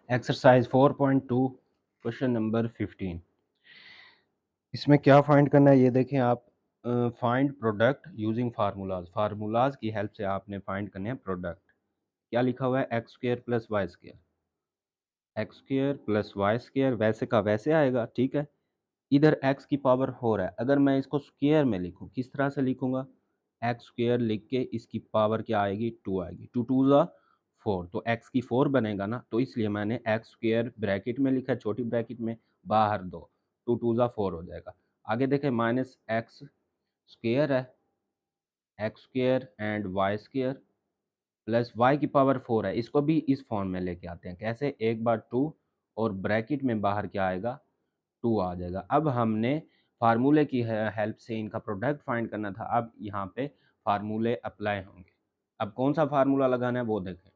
Exercise 4.2 question number 15। इसमें क्या find करना है ये देखें आप। फाइंड प्रोडक्ट यूजिंग फार्मूलाज की हेल्प से आपने फाइंड करने हैं प्रोडक्ट। क्या लिखा हुआ है x square plus y square, x square plus y square वैसे का वैसे आएगा, ठीक है। इधर एक्स की पावर 4 है, अगर मैं इसको स्क्र में लिखूं किस तरह से लिखूंगा, एक्स स्क्र लिख के इसकी पावर क्या आएगी 2 आएगी, 2 टू ज़ा 4, तो एक्स की 4 बनेगा ना, तो इसलिए मैंने एक्स स्क्र ब्रैकेट में लिखा है, छोटी ब्रैकेट में, बाहर 2, 2 टू ज़ा 4 हो जाएगा। आगे देखें माइनस एक्स स्क्र है, x square and y square plus y की पावर 4 है, इसको भी इस फॉर्म में लेके आते हैं। कैसे, एक बार 2 और ब्रैकेट में बाहर क्या आएगा 2 आ जाएगा। अब हमने फार्मूले की हेल्प से इनका प्रोडक्ट फाइंड करना था, अब यहाँ पे फार्मूले अप्लाई होंगे। अब कौन सा फार्मूला लगाना है वो देखें।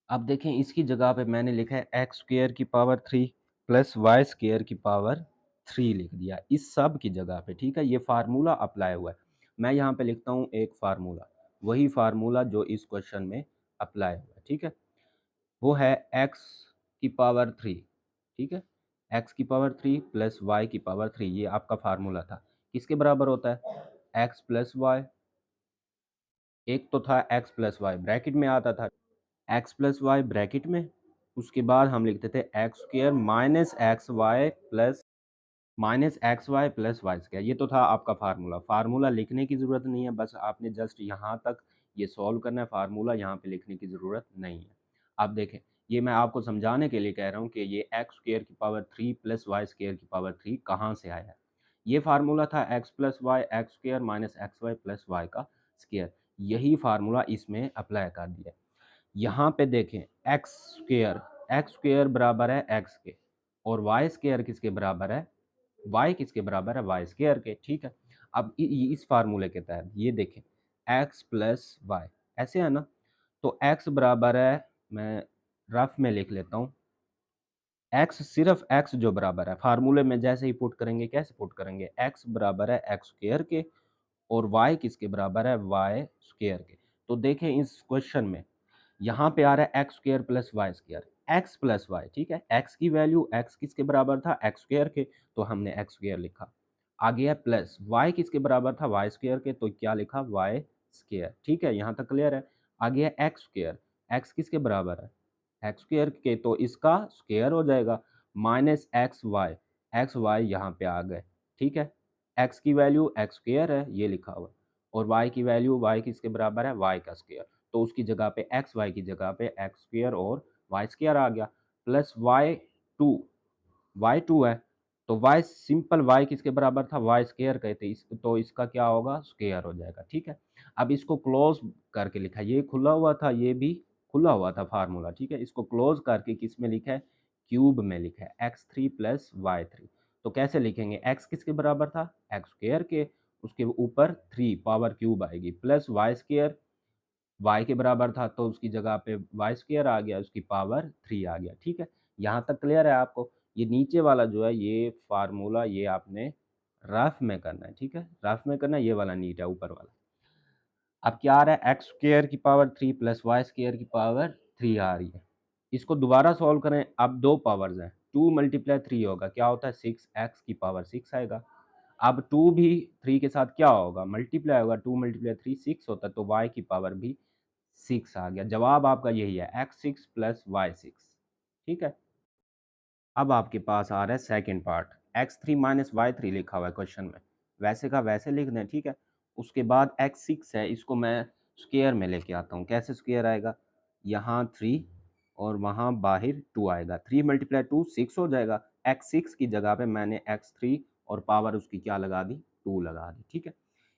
अब देखें इसकी जगह पे मैंने लिखा है एक्स स्क्र की पावर 3 प्लस वाई स्क्र की पावर 3 लिख दिया इस सब की जगह पे, ठीक है। ये फार्मूला अप्लाई हुआ है। मैं यहाँ पे लिखता हूँ एक फार्मूला, वही फार्मूला जो इस क्वेश्चन में अप्लाई हुआ है, ठीक है। वो है एक्स की पावर 3, ठीक है। एक्स की पावर 3 प्लस वाई की पावर 3, ये आपका फार्मूला था। किसके बराबर होता है, एक्स प्लस वाई। एक तो था एक्स प्लस वाई ब्रैकेट में आता था, एक्स प्लस वाई ब्रैकेट में, उसके बाद हम लिखते थे x square minus x y plus y square. ये तो था आपका फार्मूला। फार्मूला लिखने की ज़रूरत नहीं है, बस आपने जस्ट यहाँ तक ये सॉल्व करना है, फार्मूला यहाँ पे लिखने की ज़रूरत नहीं है। आप देखें, ये मैं आपको समझाने के लिए कह रहा हूँ कि ये एक्स स्क्र की पावर 3 प्लस वाई स्क्र की पावर 3 कहाँ से आया है। ये फार्मूला था x plus y x square minus x y plus y का स्क्र, यही फार्मूला इसमें अप्लाई कर दिया। यहाँ पे देखें एक्स स्क्र बराबर है एक्स के, और वाई स्क्र किसके बराबर है, वाई किसके बराबर है, वाई स्क्र के, ठीक है। अब इस फार्मूले के तहत ये देखें एक्स प्लस वाई ऐसे है ना, तो एक्स बराबर है, मैं रफ में लिख लेता हूँ, एक्स सिर्फ एक्स जो बराबर है फार्मूले में जैसे ही पुट करेंगे, कैसे पुट करेंगे, एक्स बराबर है एक्स स्क्र के और वाई किसके बराबर है, वाई स्क्र के। तो देखें इस क्वेश्चन में यहाँ पे आ रहा है x square plus y square, x plus y, ठीक है। एक्स की वैल्यू, एक्स किसके बराबर था, एक्स स्क्र के, तो हमने एक्स स्क्र लिखा। आ गया प्लस वाई किसके बराबर था, वाई स्क्र के, तो क्या लिखा, वाई स्क्र, ठीक है। यहाँ तक क्लियर है। आ गया एक्स स्क्र, एक्स किसके बराबर है, एक्स स्क्र के, तो इसका स्क्र हो जाएगा, माइनस एक्स वाई यहाँ पे आ गए, ठीक है। एक्स की वैल्यू एक्स स्क्र है, ये लिखा हुआ, और वाई की वैल्यू वाई किसके बराबर है, वाई का स्क्र, तो उसकी जगह पे एक्स वाई की जगह पे एक्स स्क्र और वाई स्क्र आ गया, प्लस वाई टू है, तो वाई सिंपल वाई किसके बराबर था, वाई स्क्र कहते, तो इसका क्या होगा, स्क्र हो जाएगा, ठीक है। अब इसको क्लोज करके लिखा, ये खुला हुआ था, ये भी खुला हुआ था फार्मूला, ठीक है। इसको क्लोज करके किस में लिखा है, क्यूब में लिखा है, x three plus y three. तो कैसे लिखेंगे, एक्स किसके बराबर था, एक्स स्क्र के, उसके ऊपर 3 पावर क्यूब आएगी, प्लस वाई स्क्र वाई के बराबर था, तो उसकी जगह पे वाई स्क्र आ गया, उसकी पावर 3 आ गया, ठीक है। यहाँ तक क्लियर है आपको। ये नीचे वाला जो है ये फार्मूला, ये आपने रफ में करना है, ठीक है, रफ में करना है, ये वाला नीट है ऊपर वाला। अब क्या आ रहा है, एक्स स्क्र की पावर 3 प्लस वाई स्क्र की पावर 3 आ रही है। इसको दोबारा सॉल्व करें, अब दो पावर्स हैं, 2 मल्टीप्लाई 3 होगा, क्या होता है, 6 एक्स की पावर 6 आएगा। अब 2 भी 3 के साथ क्या होगा, मल्टीप्लाई होगा, 2 मल्टीप्लाई 3 6 होता है, तो y की पावर भी 6 आ गया। जवाब आपका यही है, x6 प्लस y6, ठीक है। अब आपके पास आ रहा है second part, x3 minus y3 लिखा हुआ है क्वेश्चन में, वैसे का वैसे लिख दें, ठीक है। उसके बाद x6 है, इसको मैं स्क्वायर में लेके आता हूँ, कैसे स्क्वायर आएगा, यहाँ 3 और वहाँ बाहर 2 आएगा, 3 मल्टीप्लाई 2 6 हो जाएगा। x6 की जगह पे मैंने x3 और पावर उसकी क्या लगा दी, 2 लगा दी, ठीक है।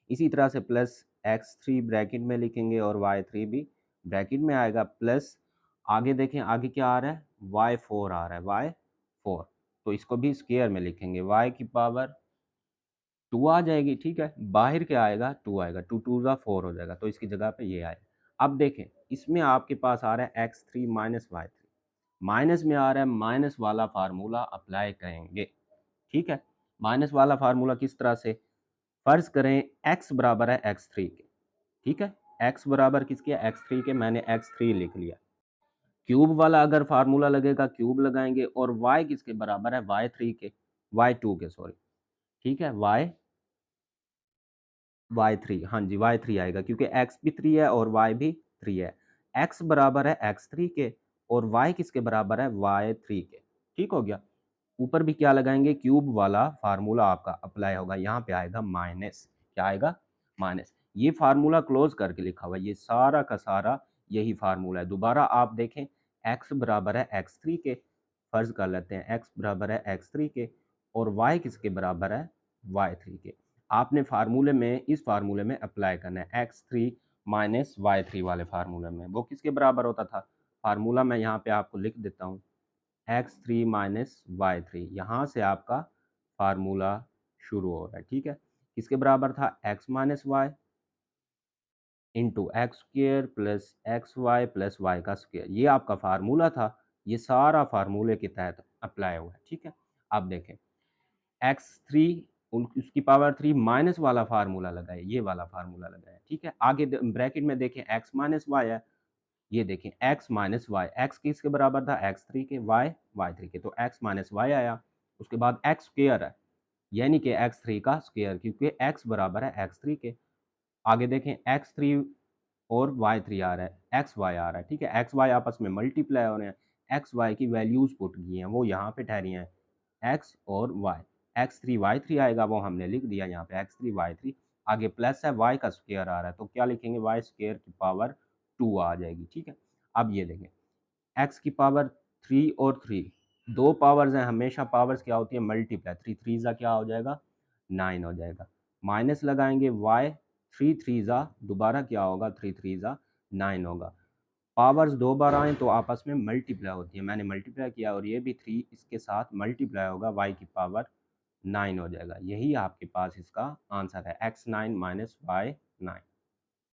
इसी तरह से प्लस x3 ब्रैकेट में लिखेंगे और y3 भी ब्रैकेट में आएगा, प्लस आगे देखें, आगे क्या आ रहा है, y4 आ रहा है, y4, तो इसको भी स्क्वायर में लिखेंगे, y की पावर 2 आ जाएगी, ठीक है। बाहर क्या आएगा, 2 आएगा, 2 टू ज़ा 4 हो जाएगा, तो इसकी जगह पे ये आएगा। अब देखें इसमें आपके पास आ रहा है x3 माइनस y3, माइनस में आ रहा है, माइनस वाला फार्मूला अप्लाई करेंगे, ठीक है। माइनस वाला फार्मूला किस तरह से, फर्ज करें x बराबर है x3 के, ठीक है। x बराबर किसके, x3 के, मैंने x3 लिख लिया, क्यूब वाला अगर फार्मूला लगेगा क्यूब लगाएंगे, और y किसके बराबर है, y3 के, y2 के सॉरी, ठीक है, y3, हाँ जी y3 आएगा क्योंकि x भी 3 है और y भी 3 है। x बराबर है x3 के और y किसके बराबर है, y3 के। ठीक हो गया। ऊपर भी क्या लगाएंगे, क्यूब वाला फार्मूला आपका अप्लाई होगा, यहाँ पे आएगा माइनस, क्या आएगा, माइनस। ये फार्मूला क्लोज करके लिखा हुआ है, ये सारा का सारा यही फार्मूला है। दोबारा आप देखें, x बराबर है x3 के, फर्ज कर लेते हैं x बराबर है x3 के, और y किसके बराबर है, y3 के। आपने फार्मूले में, इस फार्मूले में अप्लाई करना है x3 माइनस y3 वाले फार्मूले में। वो किसके बराबर होता था, फार्मूला मैं यहाँ पे आपको लिख देता हूँ, x3 माइनस y3, यहाँ से आपका फार्मूला शुरू हो रहा है। ठीक है, किसके बराबर था, x minus y into x square plus x y plus y का स्क्र, ये आपका फार्मूला था। ये सारा फार्मूले के तहत अप्लाई हुआ है। ठीक है, अब देखें x3 उसकी पावर 3 माइनस वाला फार्मूला लगाए, ये वाला फार्मूला लगाए। ठीक है, आगे ब्रैकेट में देखें x माइनस वाई है, ये देखें x माइनस वाई, एक्स किसके बराबर था, x3 के, y3 के, तो x माइनस वाई आया। उसके बाद x स्क्र है, यानी कि x3 का स्क्र, क्योंकि x बराबर है x3 के। आगे देखें x3 और y3 आ रहा है, एक्स वाई आ रहा है। ठीक है, एक्स वाई आपस में मल्टीप्लाई हो रहे हैं, एक्स वाई की वैल्यूज पुट की हैं, वो यहाँ पे ठहरी हैं एक्स और वाई। x3 y3 आएगा, वो हमने लिख दिया यहाँ पे x3 y3। आगे प्लस है, y का स्क्वायर आ रहा है, तो क्या लिखेंगे, y स्क्वायर की पावर 2 आ जाएगी। ठीक है, अब ये देखें x की पावर 3 और 3, दो पावर्स हैं, हमेशा पावर्स क्या होती है, मल्टीप्लाई, 3 3 ज़ा क्या हो जाएगा, 9 हो जाएगा। माइनस लगाएंगे y, 3 3 ज़ा दोबारा क्या होगा, 3 3 ज़ा 9 होगा। पावर्स दो बार आए तो आपस में मल्टीप्लाई होती है, मैंने मल्टीप्लाई किया और ये भी 3 इसके साथ मल्टीप्लाई होगा, y की पावर 9 हो जाएगा। यही आपके पास इसका आंसर है, x9 माइनस y9।